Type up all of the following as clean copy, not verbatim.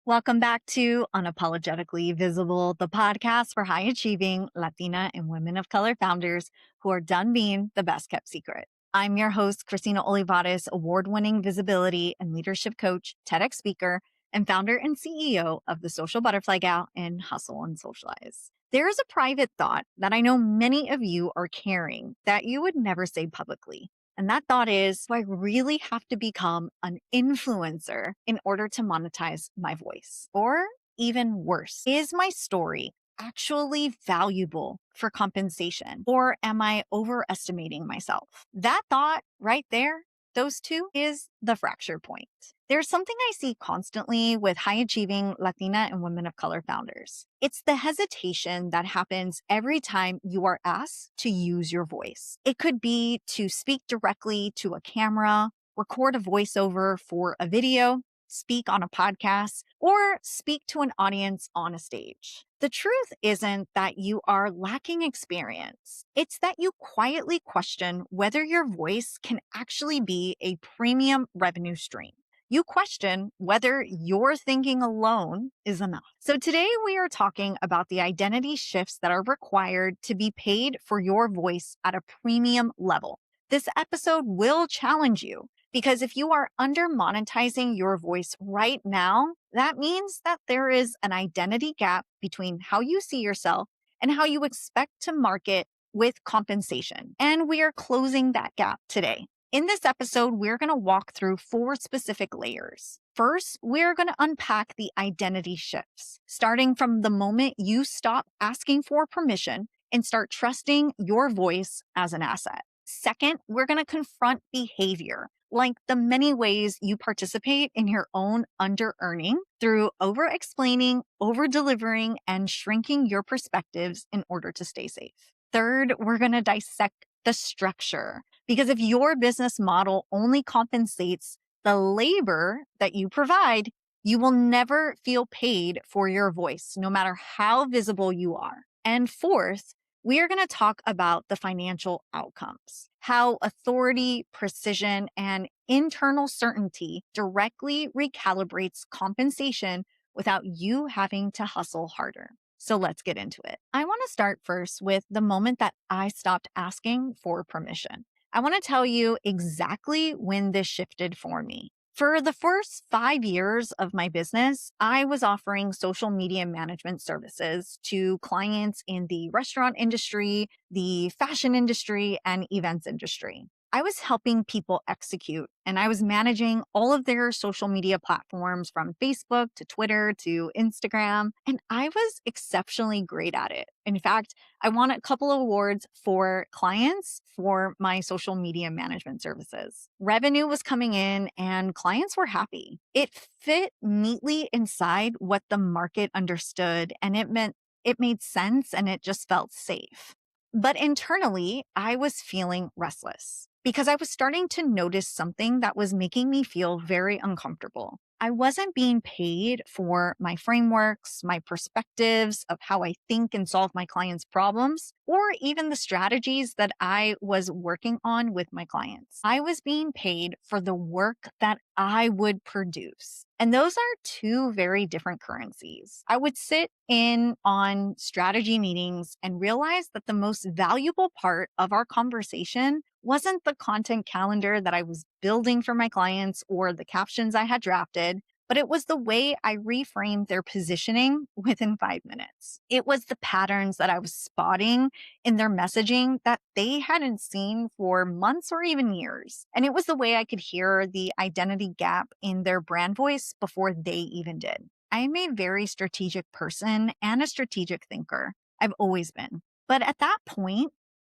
Welcome back to Unapologetically Visible, the podcast for high achieving Latina and women of color founders who are done being the best kept secret. I'm your host, Christina Olivarez, award winning visibility and leadership coach, TEDx speaker, and founder and CEO of the Social Butterfly Gal and Hustle and Socialize. There is a private thought that I know many of you are carrying that you would never say publicly. And that thought is, do I really have to become an influencer in order to monetize my voice? Or even worse, is my story actually valuable for compensation? Or am I overestimating myself? That thought right there, those two, is the fracture point. There's something I see constantly with high achieving Latina and women of color founders. It's the hesitation that happens every time you are asked to use your voice. It could be to speak directly to a camera, record a voiceover for a video, speak on a podcast, or speak to an audience on a stage. The truth isn't that you are lacking experience. It's that you quietly question whether your voice can actually be a premium revenue stream. You question whether your thinking alone is enough. So today we are talking about the identity shifts that are required to be paid for your voice at a premium level. This episode will challenge you because if you are under monetizing your voice right now, that means that there is an identity gap between how you see yourself and how you expect to market with compensation. And we are closing that gap today. In this episode, we're going to walk through 4 specific layers. First, we're going to unpack the identity shifts, starting from the moment you stop asking for permission and start trusting your voice as an asset. Second, we're going to confront behavior, like the many ways you participate in your own under-earning through over-explaining, over-delivering, and shrinking your perspectives in order to stay safe. Third, we're going to dissect the structure. Because if your business model only compensates the labor that you provide, you will never feel paid for your voice, no matter how visible you are. And fourth, we are going to talk about the financial outcomes, how authority, precision, and internal certainty directly recalibrates compensation without you having to hustle harder. So let's get into it. I want to start first with the moment that I stopped asking for permission. I want to tell you exactly when this shifted for me. For the first 5 years of my business, I was offering social media management services to clients in the restaurant industry, the fashion industry, and events industry. I was helping people execute, and I was managing all of their social media platforms from Facebook to Twitter to Instagram, and I was exceptionally great at it. In fact, I won a couple of awards for clients for my social media management services. Revenue was coming in and clients were happy. It fit neatly inside what the market understood, and it made sense and it just felt safe. But internally, I was feeling restless because I was starting to notice something that was making me feel very uncomfortable. I wasn't being paid for my frameworks, my perspectives of how I think and solve my clients' problems, or even the strategies that I was working on with my clients. I was being paid for the work that I would produce. And those are 2 very different currencies. I would sit in on strategy meetings and realize that the most valuable part of our conversation wasn't the content calendar that I was building for my clients or the captions I had drafted, but it was the way I reframed their positioning within 5 minutes. It was the patterns that I was spotting in their messaging that they hadn't seen for months or even years. And it was the way I could hear the identity gap in their brand voice before they even did. I am a very strategic person and a strategic thinker. I've always been. But at that point,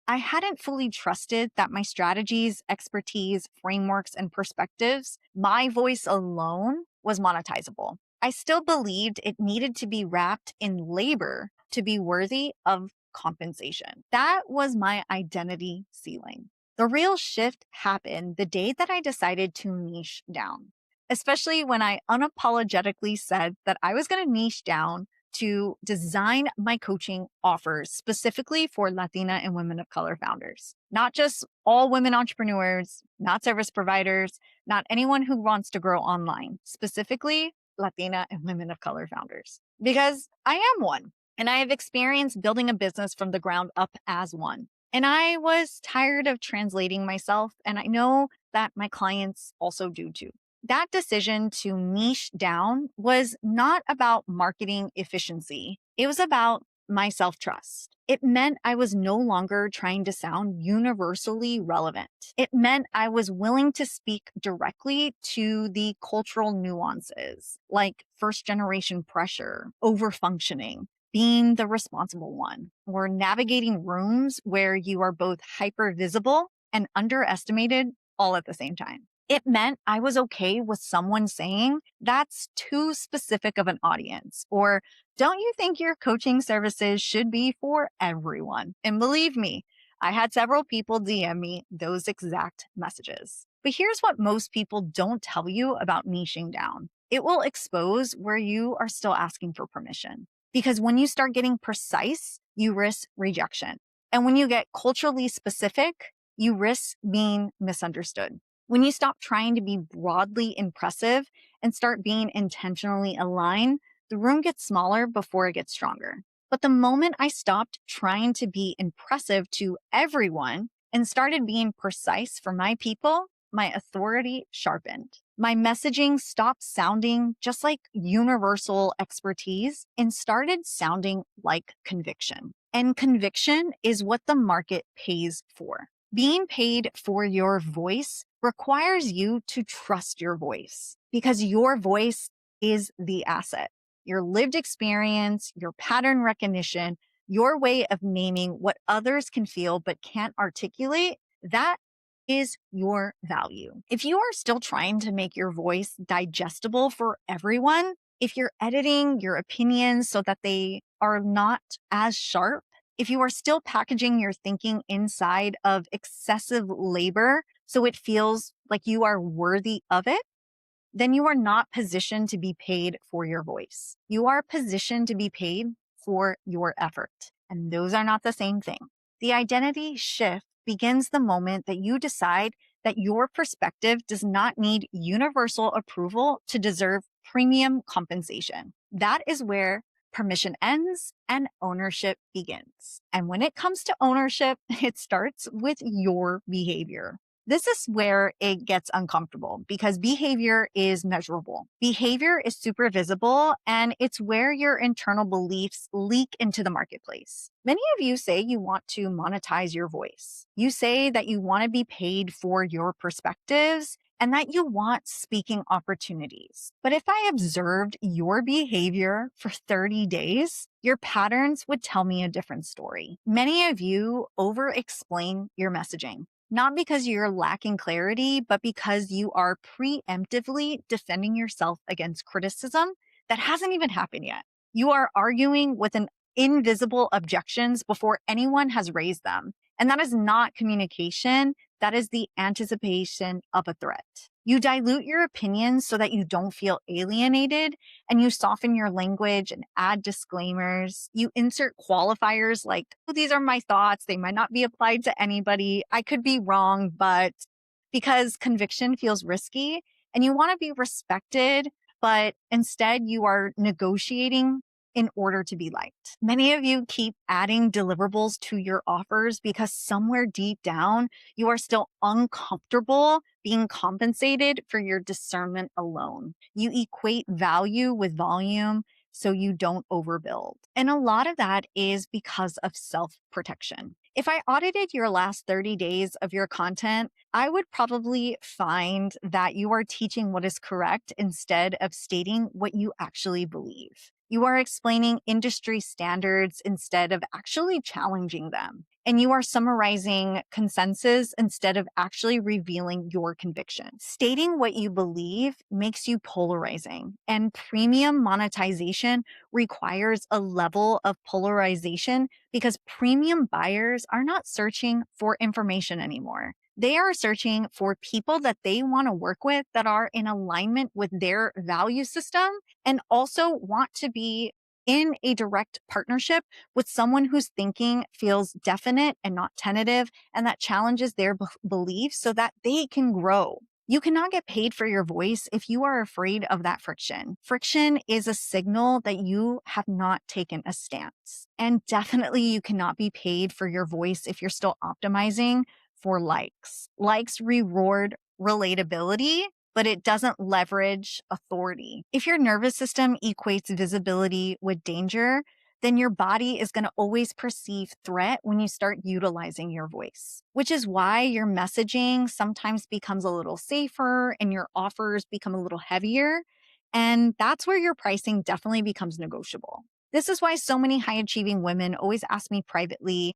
I hadn't fully trusted that my strategies, expertise, frameworks, and perspectives, my voice alone, was monetizable. I still believed it needed to be wrapped in labor to be worthy of compensation. That was my identity ceiling. The real shift happened the day that I decided to niche down, especially when I unapologetically said that I was going to niche down to design my coaching offers specifically for Latina and women of color founders, not just all women entrepreneurs, not service providers, not anyone who wants to grow online, specifically Latina and women of color founders, because I am one. And I have experience building a business from the ground up as one. And I was tired of translating myself. And I know that my clients also do too. That decision to niche down was not about marketing efficiency. It was about my self trust. It meant I was no longer trying to sound universally relevant. It meant I was willing to speak directly to the cultural nuances, like first generation pressure, overfunctioning, being the responsible one, or navigating rooms where you are both hyper visible and underestimated all at the same time. It meant I was okay with someone saying, that's too specific of an audience, or don't you think your coaching services should be for everyone? And believe me, I had several people DM me those exact messages. But here's what most people don't tell you about niching down. It will expose where you are still asking for permission. Because when you start getting precise, you risk rejection. And when you get culturally specific, you risk being misunderstood. When you stop trying to be broadly impressive and start being intentionally aligned, the room gets smaller before it gets stronger. But the moment I stopped trying to be impressive to everyone and started being precise for my people, my authority sharpened. My messaging stopped sounding just like universal expertise and started sounding like conviction. And conviction is what the market pays for. Being paid for your voice requires you to trust your voice because your voice is the asset. Your lived experience, your pattern recognition, your way of naming what others can feel but can't articulate, that is your value. If you are still trying to make your voice digestible for everyone, if you're editing your opinions so that they are not as sharp, if you are still packaging your thinking inside of excessive labor so it feels like you are worthy of it, then you are not positioned to be paid for your voice. You are positioned to be paid for your effort. And those are not the same thing. The identity shift begins the moment that you decide that your perspective does not need universal approval to deserve premium compensation. That is where permission ends and ownership begins. And when it comes to ownership, it starts with your behavior. This is where it gets uncomfortable because behavior is measurable. Behavior is super visible, and it's where your internal beliefs leak into the marketplace. Many of you say you want to monetize your voice. You say that you want to be paid for your perspectives and that you want speaking opportunities. But if I observed your behavior for 30 days, your patterns would tell me a different story. Many of you over-explain your messaging. Not because you're lacking clarity, but because you are preemptively defending yourself against criticism that hasn't even happened yet. You are arguing with an invisible objections before anyone has raised them. And that is not communication. That is the anticipation of a threat. You dilute your opinions so that you don't feel alienated, and you soften your language and add disclaimers. You insert qualifiers like, oh, these are my thoughts. They might not be applied to anybody. I could be wrong, but because conviction feels risky and you want to be respected, but instead you are negotiating in order to be liked. Many of you keep adding deliverables to your offers because somewhere deep down, you are still uncomfortable being compensated for your discernment alone. You equate value with volume so you don't overbuild. And a lot of that is because of self-protection. If I audited your last 30 days of your content, I would probably find that you are teaching what is correct instead of stating what you actually believe. You are explaining industry standards instead of actually challenging them. And you are summarizing consensus instead of actually revealing your conviction. Stating what you believe makes you polarizing, and premium monetization requires a level of polarization because premium buyers are not searching for information anymore. They are searching for people that they want to work with that are in alignment with their value system and also want to be in a direct partnership with someone whose thinking feels definite and not tentative and that challenges their beliefs so that they can grow. You cannot get paid for your voice if you are afraid of that friction. Friction is a signal that you have not taken a stance. And definitely you cannot be paid for your voice if you're still optimizing for likes. Likes reward relatability, but it doesn't leverage authority. If your nervous system equates visibility with danger, then your body is going to always perceive threat when you start utilizing your voice, which is why your messaging sometimes becomes a little safer and your offers become a little heavier. And that's where your pricing definitely becomes negotiable. This is why so many high achieving women always ask me privately,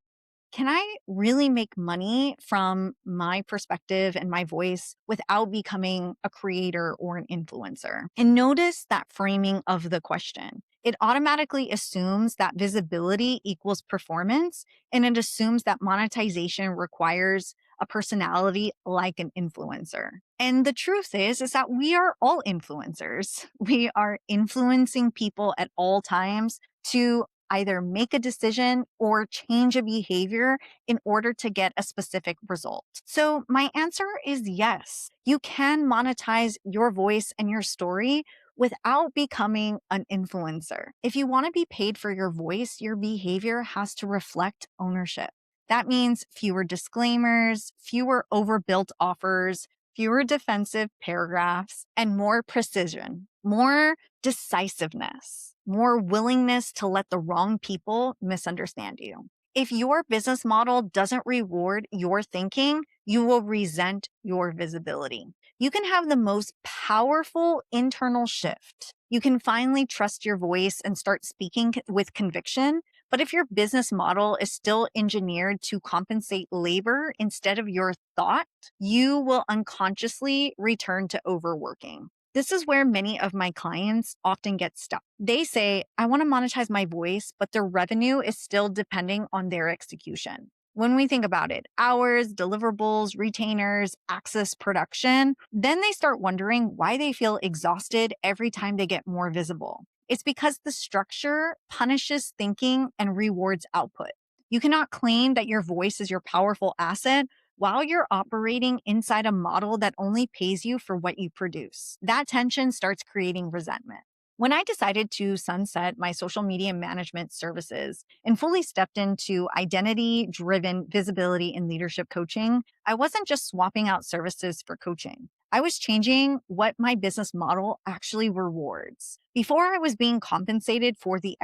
can I really make money from my perspective and my voice without becoming a creator or an influencer? And notice that framing of the question. It automatically assumes that visibility equals performance, and it assumes that monetization requires a personality like an influencer. And the truth is that we are all influencers. We are influencing people at all times to either make a decision or change a behavior in order to get a specific result. So my answer is yes. You can monetize your voice and your story without becoming an influencer. If you want to be paid for your voice, your behavior has to reflect ownership. That means fewer disclaimers, fewer overbuilt offers, fewer defensive paragraphs, and more precision, more decisiveness, more willingness to let the wrong people misunderstand you. If your business model doesn't reward your thinking, you will resent your visibility. You can have the most powerful internal shift. You can finally trust your voice and start speaking with conviction. But if your business model is still engineered to compensate labor instead of your thought, you will unconsciously return to overworking. This is where many of my clients often get stuck. They say, I want to monetize my voice, but their revenue is still depending on their execution. When we think about it, hours, deliverables, retainers, access, production, then they start wondering why they feel exhausted every time they get more visible. It's because the structure punishes thinking and rewards output. You cannot claim that your voice is your powerful asset while you're operating inside a model that only pays you for what you produce. That tension starts creating resentment. When I decided to sunset my social media management services and fully stepped into identity-driven visibility and leadership coaching, I wasn't just swapping out services for coaching. I was changing what my business model actually rewards. Before, I was being compensated for the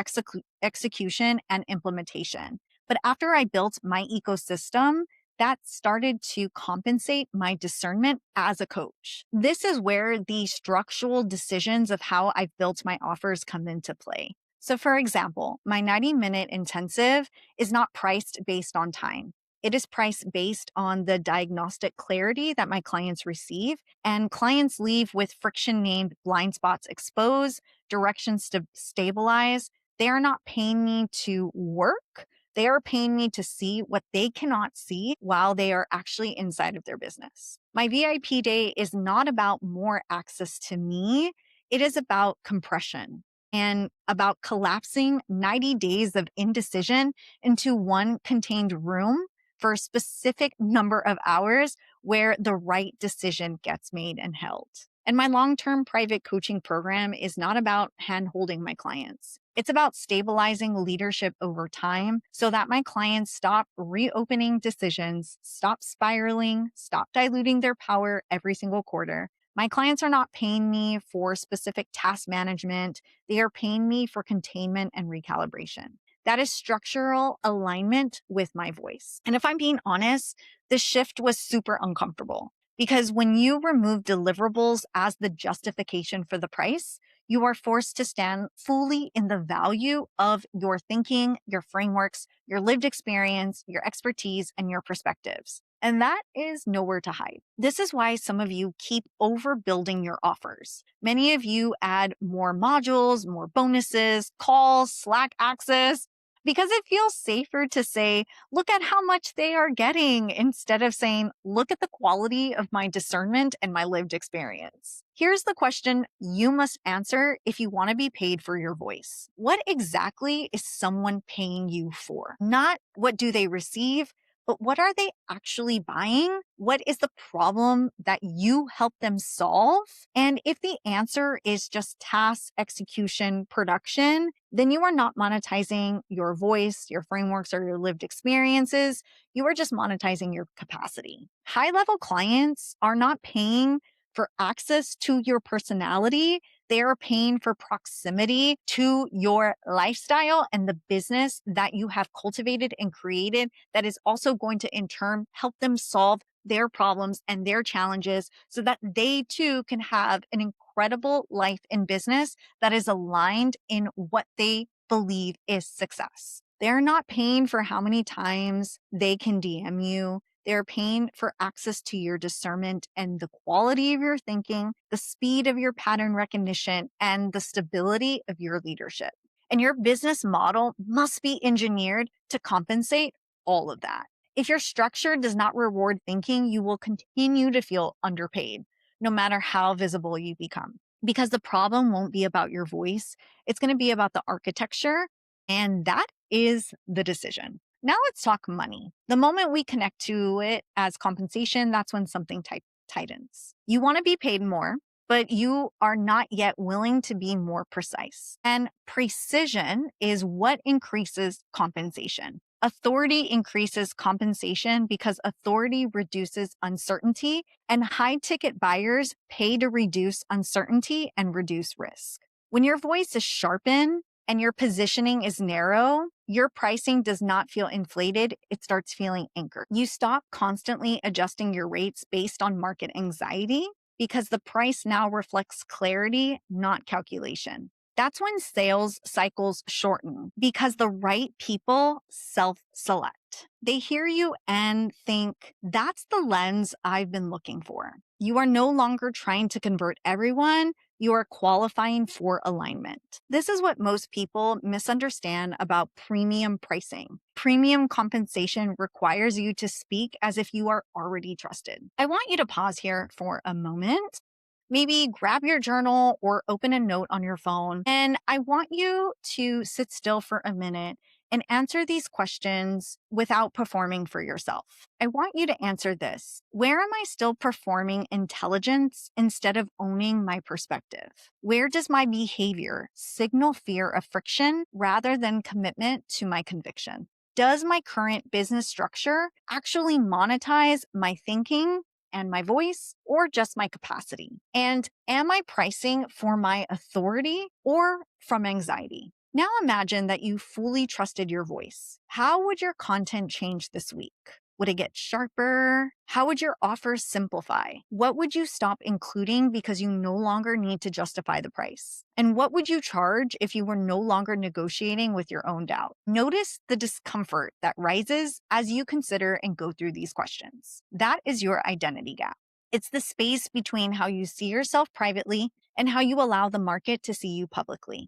execution and implementation. But after I built my ecosystem, that started to compensate my discernment as a coach. This is where the structural decisions of how I've built my offers come into play. So for example, my 90-minute intensive is not priced based on time. It is priced based on the diagnostic clarity that my clients receive, and clients leave with friction named blind spots exposed, directions to stabilize. They are not paying me to work. They are paying me to see what they cannot see while they are actually inside of their business. My VIP day is not about more access to me. It is about compression and about collapsing 90 days of indecision into one contained room for a specific number of hours where the right decision gets made and held. And my long-term private coaching program is not about hand-holding my clients. It's about stabilizing leadership over time so that my clients stop reopening decisions, stop spiraling, stop diluting their power every single quarter. My clients are not paying me for specific task management. They are paying me for containment and recalibration. That is structural alignment with my voice. And if I'm being honest, the shift was super uncomfortable because when you remove deliverables as the justification for the price, you are forced to stand fully in the value of your thinking, your frameworks, your lived experience, your expertise, and your perspectives. And that is nowhere to hide. This is why some of you keep overbuilding your offers. Many of you add more modules, more bonuses, calls, Slack access, because it feels safer to say, look at how much they are getting instead of saying, look at the quality of my discernment and my lived experience. Here's the question you must answer if you want to be paid for your voice. What exactly is someone paying you for? Not what do they receive, but what are they actually buying? What is the problem that you help them solve? And if the answer is just task execution production, then you are not monetizing your voice, your frameworks, or your lived experiences. You are just monetizing your capacity. High level clients are not paying for access to your personality. They are paying for proximity to your lifestyle and the business that you have cultivated and created that is also going to in turn help them solve their problems and their challenges so that they too can have an incredible life in business that is aligned in what they believe is success. They're not paying for how many times they can DM you. They're paying for access to your discernment and the quality of your thinking, the speed of your pattern recognition, and the stability of your leadership. And your business model must be engineered to compensate all of that. If your structure does not reward thinking, you will continue to feel underpaid, no matter how visible you become. Because the problem won't be about your voice, it's going to be about the architecture, and that is the decision. Now let's talk money. The moment we connect to it as compensation, that's when something tightens. You want to be paid more, but you are not yet willing to be more precise. And precision is what increases compensation. Authority increases compensation because authority reduces uncertainty, and high ticket buyers pay to reduce uncertainty and reduce risk. When your voice is sharpened and your positioning is narrow, your pricing does not feel inflated. It starts feeling anchored. You stop constantly adjusting your rates based on market anxiety because the price now reflects clarity, not calculation. That's when sales cycles shorten because the right people self-select. They hear you and think, that's the lens I've been looking for. You are no longer trying to convert everyone. You are qualifying for alignment. This is what most people misunderstand about premium pricing. Premium compensation requires you to speak as if you are already trusted. I want you to pause here for a moment. Maybe grab your journal or open a note on your phone. And I want you to sit still for a minute and answer these questions without performing for yourself. I want you to answer this. Where am I still performing intelligence instead of owning my perspective? Where does my behavior signal fear of friction rather than commitment to my conviction? Does my current business structure actually monetize my thinking and my voice, or just my capacity? And am I pricing for my authority or from anxiety? Now imagine that you fully trusted your voice. How would your content change this week? Would it get sharper? How would your offers simplify? What would you stop including because you no longer need to justify the price? And what would you charge if you were no longer negotiating with your own doubt? Notice the discomfort that rises as you consider and go through these questions. That is your identity gap. It's the space between how you see yourself privately and how you allow the market to see you publicly.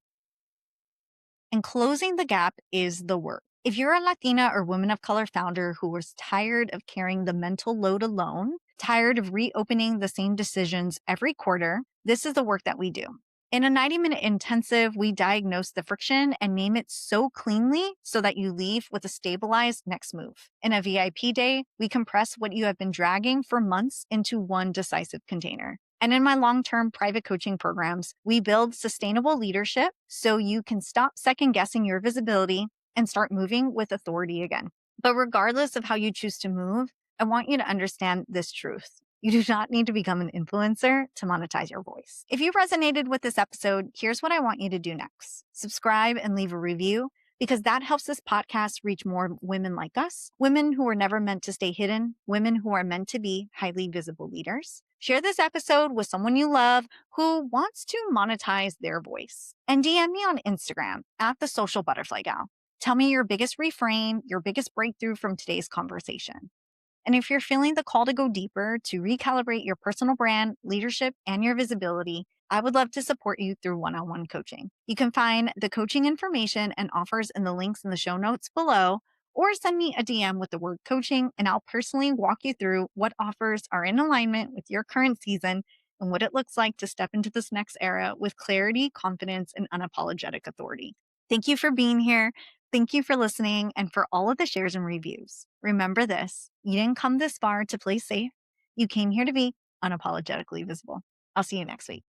And closing the gap is the work. If you're a Latina or woman of color founder who was tired of carrying the mental load alone, tired of reopening the same decisions every quarter, this is the work that we do. In a 90-minute intensive, we diagnose the friction and name it so cleanly so that you leave with a stabilized next move. In a VIP day, we compress what you have been dragging for months into one decisive container. And in my long-term private coaching programs, we build sustainable leadership so you can stop second-guessing your visibility and start moving with authority again. But regardless of how you choose to move, I want you to understand this truth. You do not need to become an influencer to monetize your voice. If you resonated with this episode, here's what I want you to do next. Subscribe and leave a review, because that helps this podcast reach more women like us, women who were never meant to stay hidden, women who are meant to be highly visible leaders. Share this episode with someone you love who wants to monetize their voice. And DM me on Instagram at the Social Butterfly Gal. Tell me your biggest reframe, your biggest breakthrough from today's conversation. And if you're feeling the call to go deeper, to recalibrate your personal brand, leadership, and your visibility, I would love to support you through one-on-one coaching. You can find the coaching information and offers in the links in the show notes below, or send me a DM with the word coaching, and I'll personally walk you through what offers are in alignment with your current season and what it looks like to step into this next era with clarity, confidence, and unapologetic authority. Thank you for being here. Thank you for listening and for all of the shares and reviews. Remember this, you didn't come this far to play safe. You came here to be unapologetically visible. I'll see you next week.